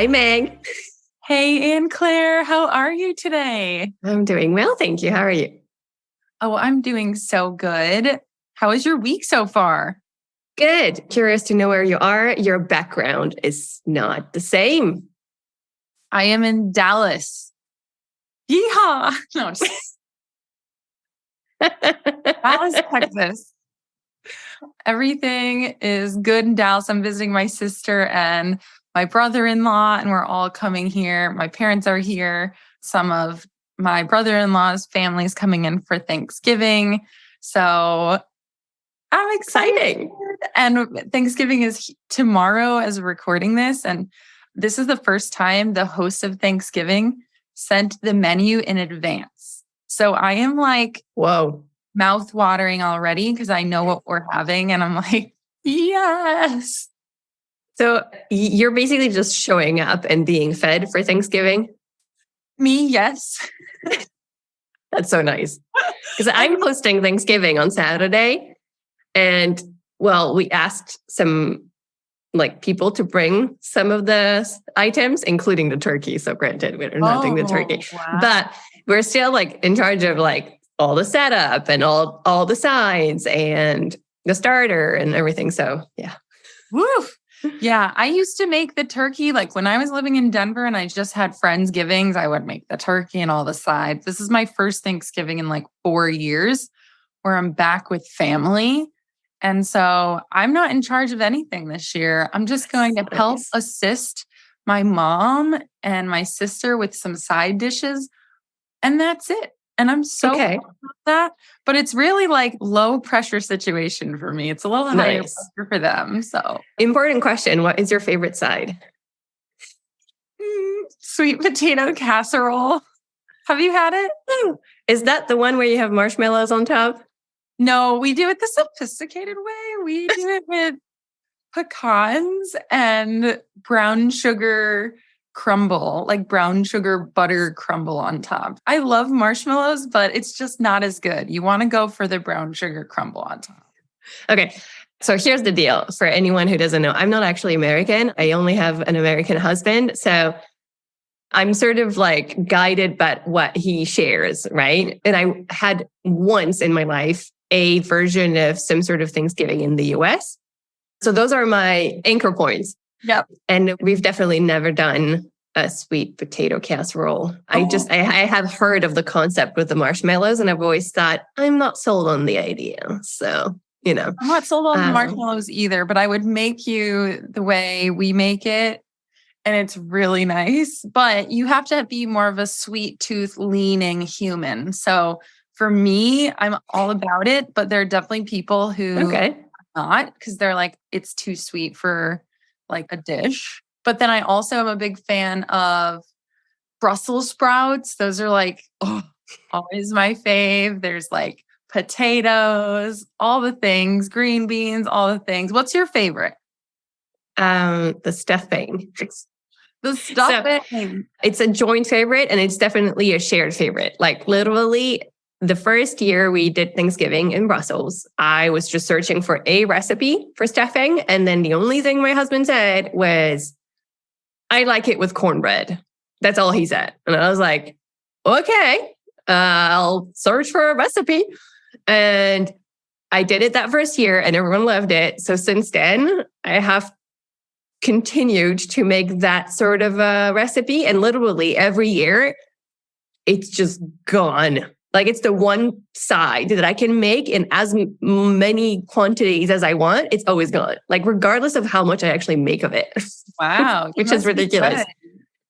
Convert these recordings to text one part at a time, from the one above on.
Hi, Meg. Hey, Anne Claire, how are you today? I'm doing well, thank you. How are you? Oh, I'm doing so good. How is your week so far? Good. Curious to know where you are. Your background is not the same. I am in Dallas. Yeehaw! No, Dallas, Texas. Everything is good in Dallas. I'm visiting my sister and my brother-in-law, and we're all coming here. My parents are here. Some of my brother-in-law's family is coming in for Thanksgiving. So I'm excited. And Thanksgiving is tomorrow as we're recording this. And this is the first time the host of Thanksgiving sent the menu in advance. So I am like, whoa, mouth watering already because I know what we're having. And I'm like, yes. So you're basically just showing up and being fed for Thanksgiving? Me, yes. That's so nice. Because I'm hosting Thanksgiving on Saturday. And well, we asked some people to bring some of the items, including the turkey. So granted, we're not doing the turkey, but we're still in charge of all the setup and all the sides and the starter and everything. So yeah. Woo! Yeah, I used to make the turkey when I was living in Denver and I just had Friendsgivings. I would make the turkey and all the sides. This is my first Thanksgiving in 4 years where I'm back with family. And so I'm not in charge of anything this year. I'm just going to help assist my mom and my sister with some side dishes. And that's it. And I'm so proud of that. But it's really low pressure situation for me. It's a little higher pressure for them. So important question. What is your favorite side? Sweet potato casserole. Have you had it? Is that the one where you have marshmallows on top? No, we do it the sophisticated way. We do it with pecans and brown sugar crumble, brown sugar butter crumble on top. I love marshmallows, but it's just not as good. You want to go for the brown sugar crumble on top. Okay. So here's the deal for anyone who doesn't know. I'm not actually American. I only have an American husband. So I'm sort of guided by what he shares, right? And I had once in my life a version of some sort of Thanksgiving in the US. So those are my anchor points. Yep. And we've definitely never done a sweet potato casserole. I have heard of the concept with the marshmallows and I've always thought, I'm not sold on the idea. So, I'm not sold on the marshmallows either, but I would make you the way we make it. And it's really nice, but you have to be more of a sweet tooth leaning human. So for me, I'm all about it, but there are definitely people who are not because they're it's too sweet for a dish. But then I also am a big fan of Brussels sprouts. Those are always my fave. There's potatoes, all the things, green beans, all the things. What's your favorite? The stuffing. The stuffing. So it's a joint favorite and it's definitely a shared favorite. Literally the first year we did Thanksgiving in Brussels, I was just searching for a recipe for stuffing. And then the only thing my husband said was, I like it with cornbread. That's all he said. And I was like, okay, I'll search for a recipe. And I did it that first year and everyone loved it. So since then, I have continued to make that sort of a recipe. And literally every year, it's just gone. It's the one side that I can make in as many quantities as I want. It's always gone. Regardless of how much I actually make of it. Wow. Which is ridiculous.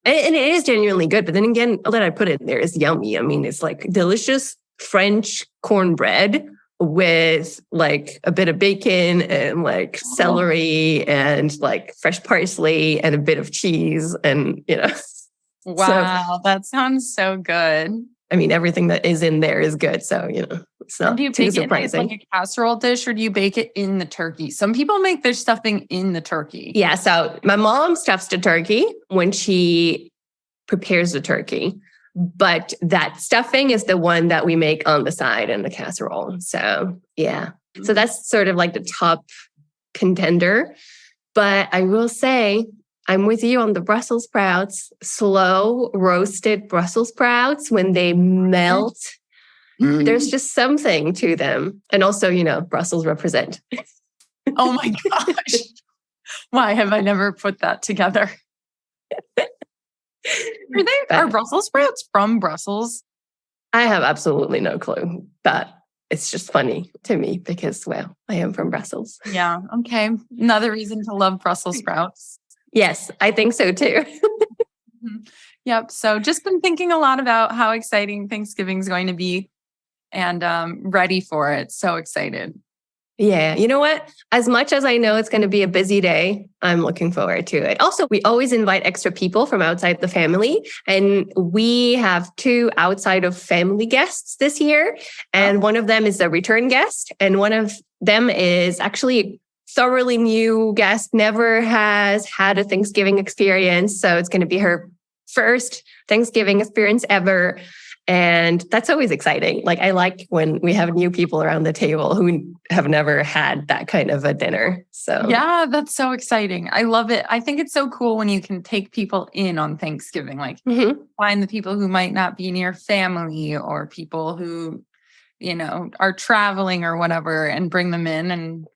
And it is genuinely good. But then again, all that I put in there is yummy. I mean, it's delicious French cornbread with a bit of bacon and celery and fresh parsley and a bit of cheese and, Wow. That sounds so good. I mean, everything that is in there is good. So, it's not too surprising. Do you bake it a casserole dish or do you bake it in the turkey? Some people make their stuffing in the turkey. Yeah. So my mom stuffs the turkey when she prepares the turkey. But that stuffing is the one that we make on the side in the casserole. So, yeah. So that's sort of the top contender. But I will say, I'm with you on the Brussels sprouts, slow roasted Brussels sprouts when they melt. There's just something to them. And also, Brussels represent. Oh my gosh. Why have I never put that together? Are Brussels sprouts from Brussels? I have absolutely no clue, but it's just funny to me because, well, I am from Brussels. Yeah. Okay. Another reason to love Brussels sprouts. Yes, I think so too. Yep. So just been thinking a lot about how exciting Thanksgiving is going to be and ready for it. So excited. Yeah. You know what? As much as I know it's going to be a busy day, I'm looking forward to it. Also, we always invite extra people from outside the family. And we have 2 outside of family guests this year. And one of them is a return guest. And one of them is actually a thoroughly new guest, never has had a Thanksgiving experience. So it's going to be her first Thanksgiving experience ever. And that's always exciting. Like, I like when we have new people around the table who have never had that kind of a dinner. So, yeah, that's so exciting. I love it. I think it's so cool when you can take people in on Thanksgiving, like find the people who might not be near family or people who, are traveling or whatever and bring them in and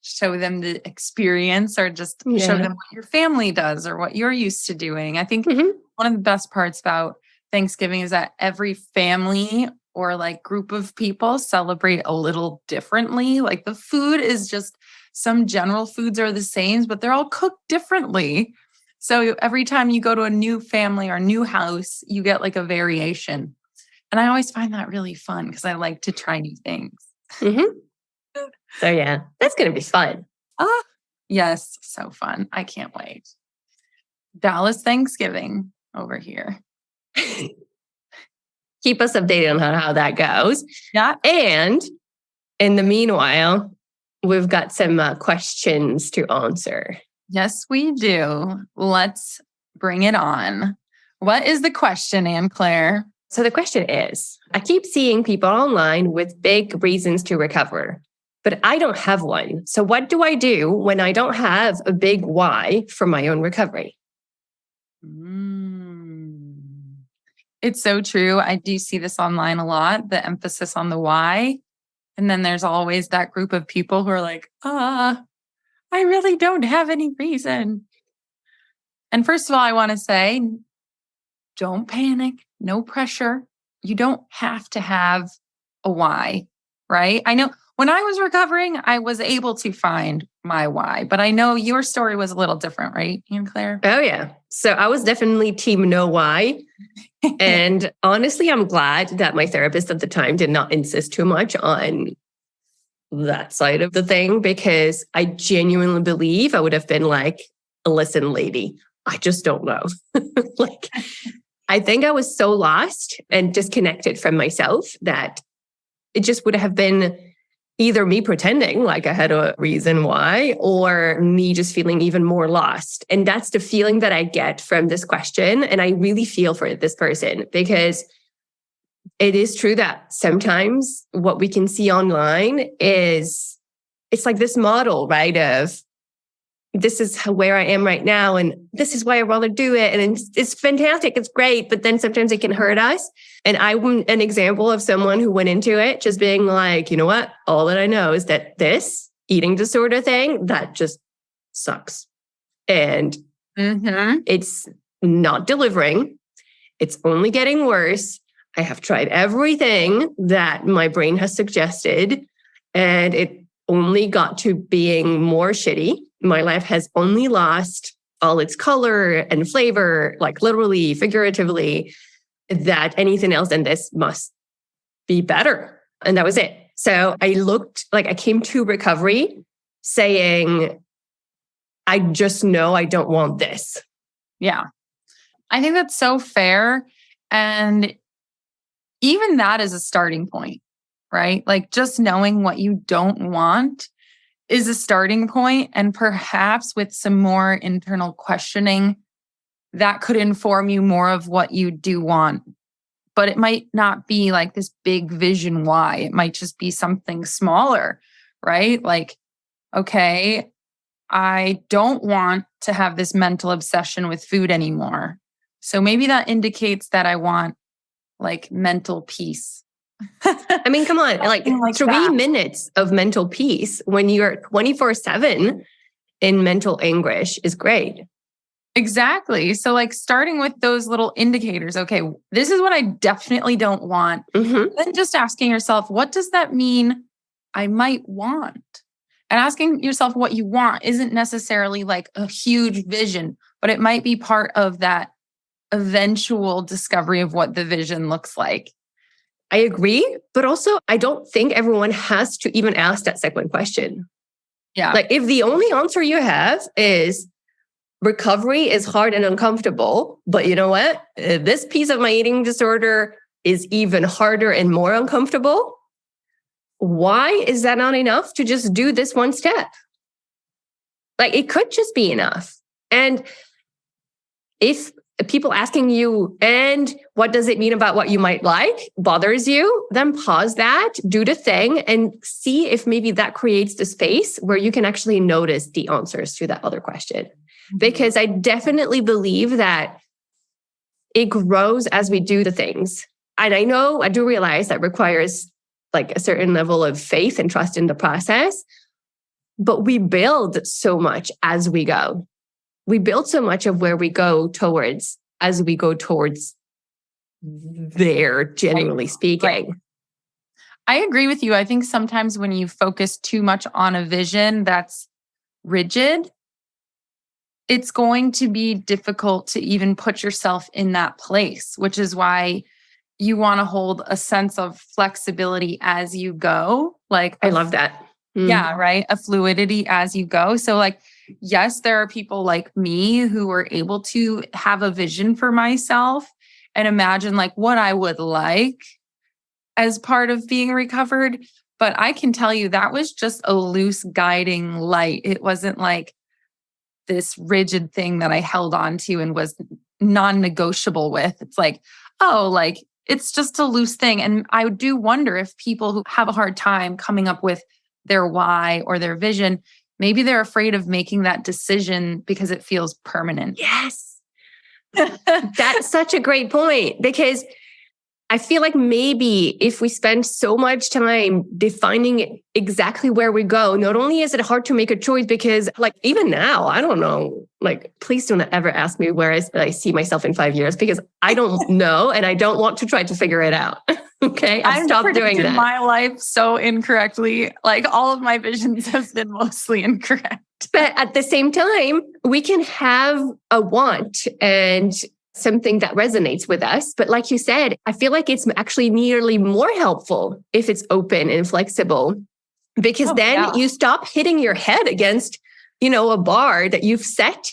show them the experience or just show them what your family does or what you're used to doing. I think one of the best parts about Thanksgiving is that every family or like group of people celebrate a little differently. Like the food is just, some general foods are the same, but they're all cooked differently. So every time you go to a new family or new house, you get like a variation. And I always find that really fun because I like to try new things. So yeah, that's going to be fun. Yes. So fun. I can't wait. Dallas Thanksgiving over here. Keep us updated on how that goes. Yeah. And in the meanwhile, we've got some questions to answer. Yes, we do. Let's bring it on. What is the question, Anne-Claire? So the question is, I keep seeing people online with big reasons to recover, but I don't have one. So what do I do when I don't have a big why for my own recovery? It's so true. I do see this online a lot, the emphasis on the why. And then there's always that group of people who are like, I really don't have any reason. And first of all, I want to say, don't panic, no pressure. You don't have to have a why, right? I know when I was recovering, I was able to find my why, but I know your story was a little different, right, Anne-Claire? Oh, yeah. So I was definitely team no why. And honestly, I'm glad that my therapist at the time did not insist too much on that side of the thing, because I genuinely believe I would have been like, listen, lady, I just don't know. Like, I think I was so lost and disconnected from myself that it just would have been either me pretending like I had a reason why, or me just feeling even more lost. And that's the feeling that I get from this question. And I really feel for this person, because it is true that sometimes what we can see online is, it's like this model, right? Of this is where I am right now, and this is why I rather do it. And it's fantastic. It's great. But then sometimes it can hurt us. And I'm an example of someone who went into it just being like, you know what? All that I know is that this eating disorder thing, that just sucks. And it's not delivering. It's only getting worse. I have tried everything that my brain has suggested, and it only got to being more shitty. My life has only lost all its color and flavor, like literally, figuratively, that anything else than this must be better. And that was it. So I came to recovery saying, I just know I don't want this. Yeah. I think that's so fair. And even that is a starting point, right? Like just knowing what you don't want is a starting point, and perhaps with some more internal questioning, that could inform you more of what you do want. But it might not be like this big vision why. It might just be something smaller, right? Like, okay, I don't want to have this mental obsession with food anymore. So maybe that indicates that I want like mental peace. I mean, come on, like 3 that. minutes of mental peace when you're 24/7 in mental anguish is great. Exactly. So like starting with those little indicators, okay, this is what I definitely don't want. Then just asking yourself, what does that mean I might want? And asking yourself what you want isn't necessarily like a huge vision, but it might be part of that eventual discovery of what the vision looks like. I agree, but also I don't think everyone has to even ask that second question. Yeah. Like if the only answer you have is recovery is hard and uncomfortable, but you know what? This piece of my eating disorder is even harder and more uncomfortable. Why is that not enough to just do this one step? Like it could just be enough. And if people asking you, and what does it mean about what you might like bothers you, then pause that, do the thing, and see if maybe that creates the space where you can actually notice the answers to that other question. Because I definitely believe that it grows as we do the things. And I do realize that requires like a certain level of faith and trust in the process, but we build so much as we go. We build so much of where we go towards as we go towards there, generally speaking. Right. I agree with you. I think sometimes when you focus too much on a vision that's rigid, it's going to be difficult to even put yourself in that place, which is why you want to hold a sense of flexibility as you go. Like, I love that. Yeah, right. A fluidity as you go. So like, yes, there are people like me who are able to have a vision for myself and imagine like what I would like as part of being recovered. But I can tell you that was just a loose guiding light. It wasn't like this rigid thing that I held on to and was non-negotiable with. It's like, oh, like it's just a loose thing. And I do wonder if people who have a hard time coming up with their why or their vision, maybe they're afraid of making that decision because it feels permanent. Yes. That's such a great point, because I feel like maybe if we spend so much time defining exactly where we go, not only is it hard to make a choice, because like even now, I don't know, like please don't ever ask me where I see myself in 5 years, because I don't know and I don't want to try to figure it out. Okay, I've stopped doing that. My life so incorrectly. Like all of my visions have been mostly incorrect. But at the same time, we can have a want and something that resonates with us. But like you said, I feel like it's actually nearly more helpful if it's open and flexible, because you stop hitting your head against, a bar that you've set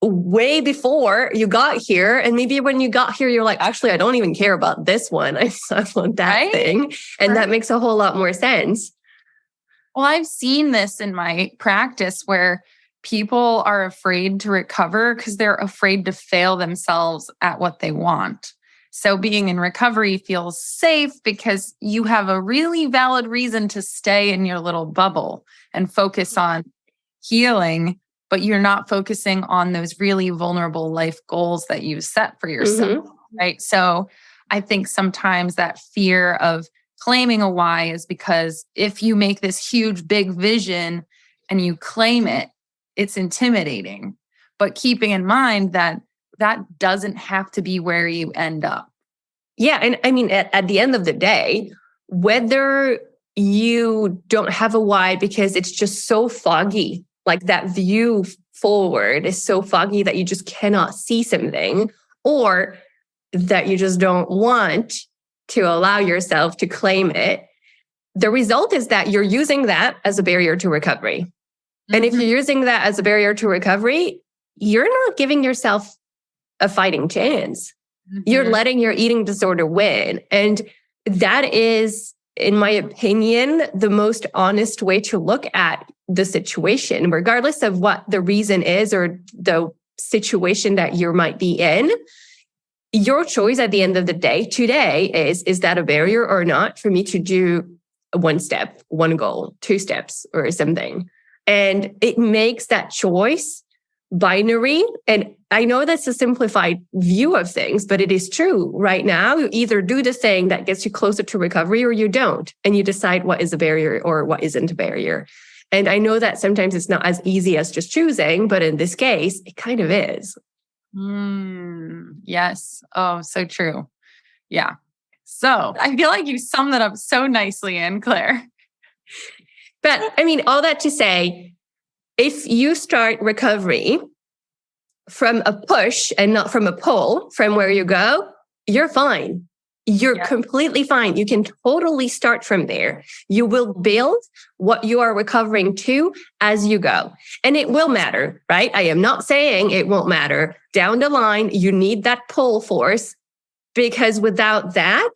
way before you got here. And maybe when you got here, you're like, actually, I don't even care about this one. I want that thing. And that makes a whole lot more sense. Well, I've seen this in my practice where people are afraid to recover because they're afraid to fail themselves at what they want. So being in recovery feels safe because you have a really valid reason to stay in your little bubble and focus on healing, but you're not focusing on those really vulnerable life goals that you've set for yourself, right? So I think sometimes that fear of claiming a why is because if you make this huge, big vision and you claim it, it's intimidating. But keeping in mind that that doesn't have to be where you end up. Yeah. And I mean, at the end of the day, whether you don't have a why because it's just so foggy, like that view forward is so foggy that you just cannot see something, or that you just don't want to allow yourself to claim it, the result is that you're using that as a barrier to recovery. And if you're using that as a barrier to recovery, you're not giving yourself a fighting chance. You're letting your eating disorder win. And that is, in my opinion, the most honest way to look at the situation, regardless of what the reason is or the situation that you might be in. Your choice at the end of the day today is that a barrier or not for me to do one step, one goal, 2 steps or something? And it makes that choice binary. And I know that's a simplified view of things, but it is true. Right now, you either do the thing that gets you closer to recovery or you don't. And you decide what is a barrier or what isn't a barrier. And I know that sometimes it's not as easy as just choosing, but in this case, it kind of is. Yes. Oh, so true. Yeah. So I feel like you summed that up so nicely, Anne-Claire. But I mean, all that to say, if you start recovery from a push and not from a pull from where you go, you're fine. You're completely fine. You can totally start from there. You will build what you are recovering to as you go. And it will matter, right? I am not saying it won't matter. Down the line, you need that pull force, because without that,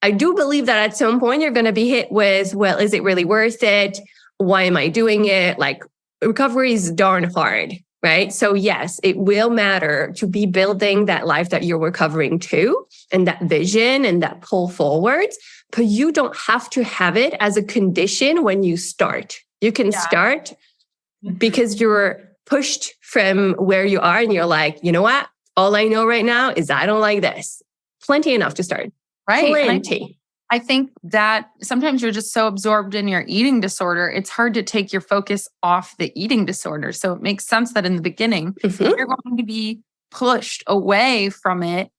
I do believe that at some point you're going to be hit with, well, is it really worth it? Why am I doing it? Like, recovery is darn hard, right? So yes, it will matter to be building that life that you're recovering to and that vision and that pull forward, but you don't have to have it as a condition when you start. You can start because you're pushed from where you are and you're like, you know what? All I know right now is I don't like this. Plenty enough to start. Right. Plenty. I think that sometimes you're just so absorbed in your eating disorder, it's hard to take your focus off the eating disorder. So it makes sense that in the beginning, you're going to be pushed away from it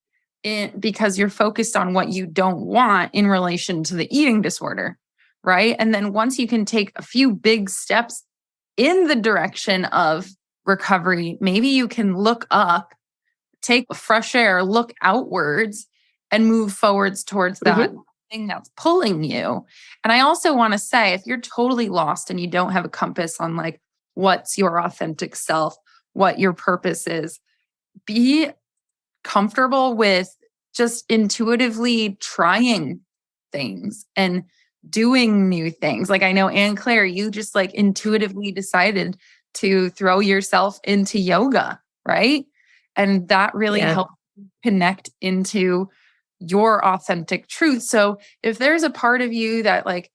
because you're focused on what you don't want in relation to the eating disorder, right? And then once you can take a few big steps in the direction of recovery, maybe you can look up, take fresh air, look outwards, and move forwards towards that thing that's pulling you. And I also want to say, if you're totally lost and you don't have a compass on like what's your authentic self, what your purpose is, be comfortable with just intuitively trying things and doing new things. Like I know, Anne-Claire, you just like intuitively decided to throw yourself into yoga, right? And that really helped connect into your authentic truth. So if there's a part of you that like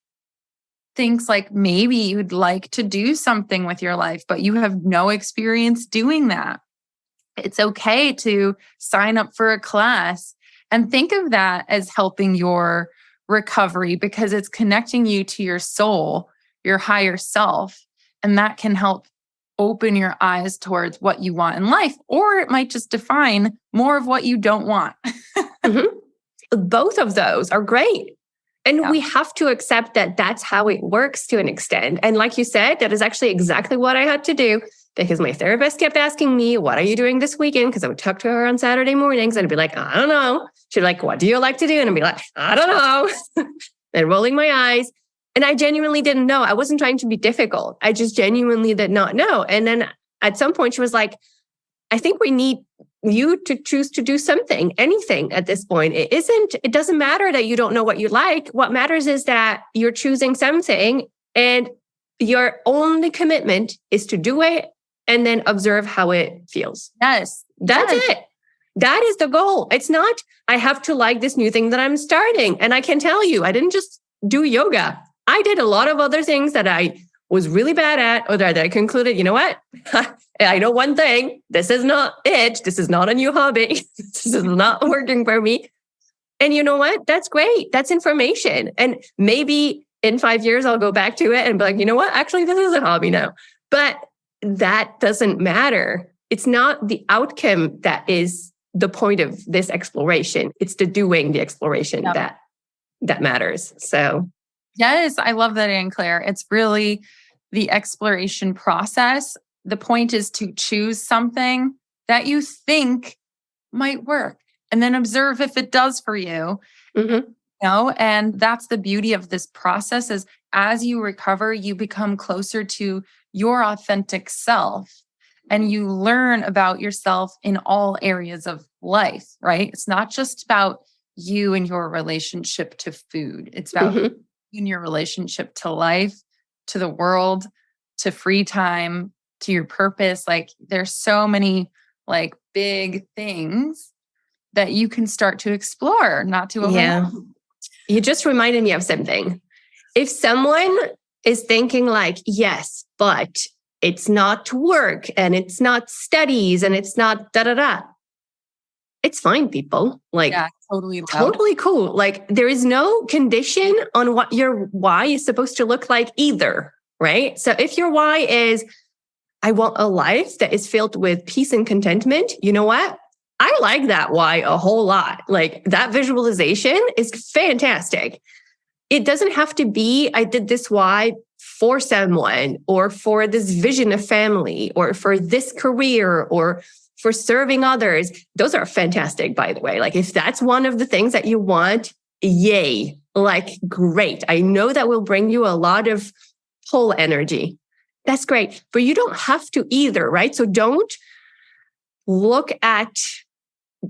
thinks like maybe you'd like to do something with your life, but you have no experience doing that, it's okay to sign up for a class and think of that as helping your recovery, because it's connecting you to your soul, your higher self, and that can help open your eyes towards what you want in life, or it might just define more of what you don't want. Both of those are great. And we have to accept that that's how it works to an extent. And like you said, that is actually exactly what I had to do, because my therapist kept asking me, what are you doing this weekend? Because I would talk to her on Saturday mornings and I'd be like, I don't know. She'd be like, what do you like to do? And I'd be like, I don't know. And rolling my eyes. And I genuinely didn't know. I wasn't trying to be difficult. I just genuinely did not know. And then at some point she was like, I think we need you to choose to do something, anything at this point. It doesn't matter that you don't know what you like. What matters is that you're choosing something and your only commitment is to do it and then observe how it feels. Yes. That's it. That is the goal. It's not, I have to like this new thing that I'm starting. And I can tell you, I didn't just do yoga. I did a lot of other things that I was really bad at, or that I concluded, you know what? I know one thing. This is not it. This is not a new hobby. This is not working for me. And you know what? That's great. That's information. And maybe in 5 years, I'll go back to it and be like, you know what? Actually, this is a hobby now. But that doesn't matter. It's not the outcome that is the point of this exploration. It's the doing, the exploration that matters. So yes, I love that, Anne-Claire. It's really the exploration process. The point is to choose something that you think might work and then observe if it does for you. You know, and that's the beauty of this process is as you recover, you become closer to your authentic self and you learn about yourself in all areas of life, right? It's not just about you and your relationship to food. It's about in your relationship to life, to the world, to free time, to your purpose. Like there's so many like big things that you can start to explore, not to overwhelm. You just reminded me of something. If someone is thinking like, yes, but it's not work and it's not studies and it's not da-da-da. It's fine, people. Like, Yeah, totally loud. totally cool. Like, there is no condition on what your why is supposed to look like either, right? So if your why is, I want a life that is filled with peace and contentment, you know what? I like that why a whole lot. Like, that visualization is fantastic. It doesn't have to be, I did this why for someone or for this vision of family or for this career or for serving others. Those are fantastic, by the way. Like, if that's one of the things that you want, yay, like, great. I know that will bring you a lot of pull energy. That's great. But you don't have to either, right? So don't look at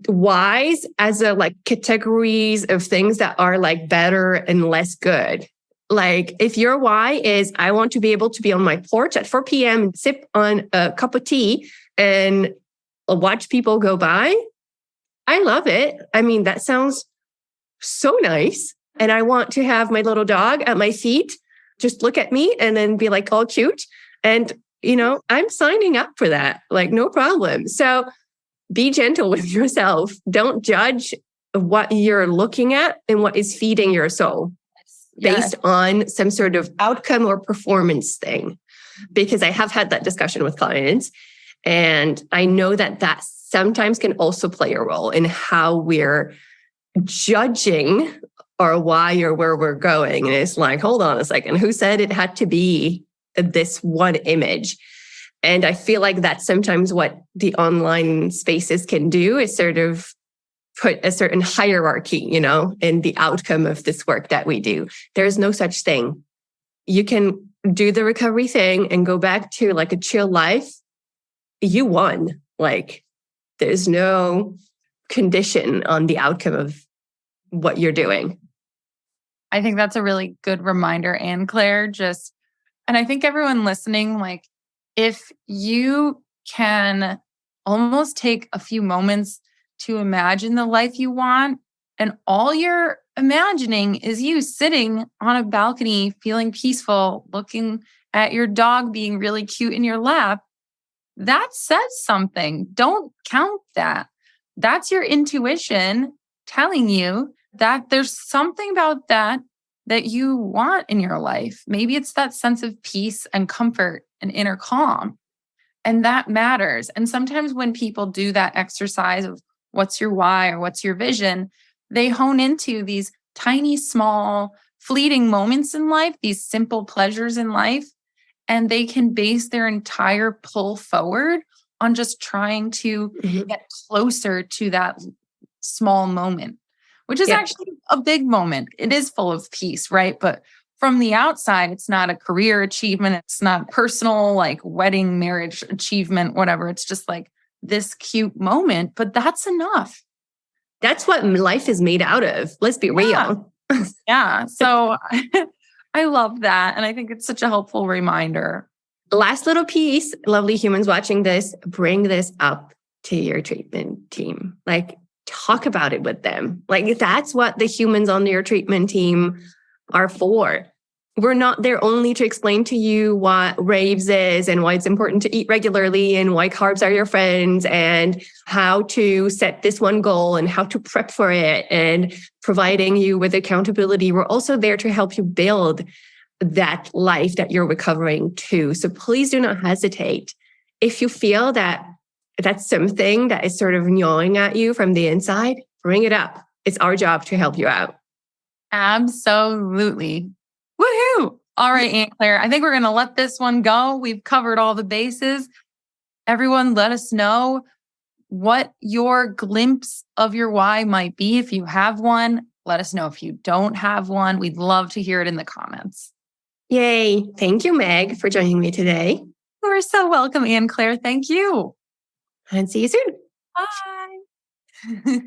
whys as a like categories of things that are like better and less good. Like, if your why is, I want to be able to be on my porch at 4 p.m. and sip on a cup of tea and watch people go by, I love it. I mean, that sounds so nice. And I want to have my little dog at my feet just look at me and then be like all cute. And, you know, I'm signing up for that. Like, no problem. So be gentle with yourself. Don't judge what you're looking at and what is feeding your soul based on some sort of outcome or performance thing. Because I have had that discussion with clients. And I know that that sometimes can also play a role in how we're judging or why or where we're going. And it's like, hold on a second, who said it had to be this one image? And I feel like that's sometimes what the online spaces can do, is sort of put a certain hierarchy, you know, in the outcome of this work that we do. There's no such thing. You can do the recovery thing and go back to like a chill life. You won. Like, there's no condition on the outcome of what you're doing. I think that's a really good reminder, Anne-Claire. And I think everyone listening, like, if you can almost take a few moments to imagine the life you want, and all you're imagining is you sitting on a balcony, feeling peaceful, looking at your dog being really cute in your lap, that says something. Don't count that. That's your intuition telling you that there's something about that you want in your life. Maybe it's that sense of peace and comfort and inner calm. And that matters. And sometimes when people do that exercise of what's your why or what's your vision, they hone into these tiny, small, fleeting moments in life, these simple pleasures in life, and they can base their entire pull forward on just trying to get closer to that small moment, which is actually a big moment. It is full of peace, right? But from the outside, it's not a career achievement. It's not personal, like wedding, marriage achievement, whatever. It's just like this cute moment, but that's enough. That's what life is made out of. Let's be real. Yeah. So I love that. And I think it's such a helpful reminder. Last little piece, lovely humans watching this, bring this up to your treatment team. Like, talk about it with them. Like, that's what the humans on your treatment team are for. We're not there only to explain to you what raves is and why it's important to eat regularly and why carbs are your friends and how to set this one goal and how to prep for it and providing you with accountability. We're also there to help you build that life that you're recovering to. So please do not hesitate. If you feel that that's something that is sort of gnawing at you from the inside, bring it up. It's our job to help you out. Absolutely. Woohoo! All right, Anne-Claire, I think we're going to let this one go. We've covered all the bases. Everyone, let us know what your glimpse of your why might be. If you have one, let us know if you don't have one. We'd love to hear it in the comments. Yay. Thank you, Meg, for joining me today. You're so welcome, Anne-Claire. Thank you. And see you soon. Bye.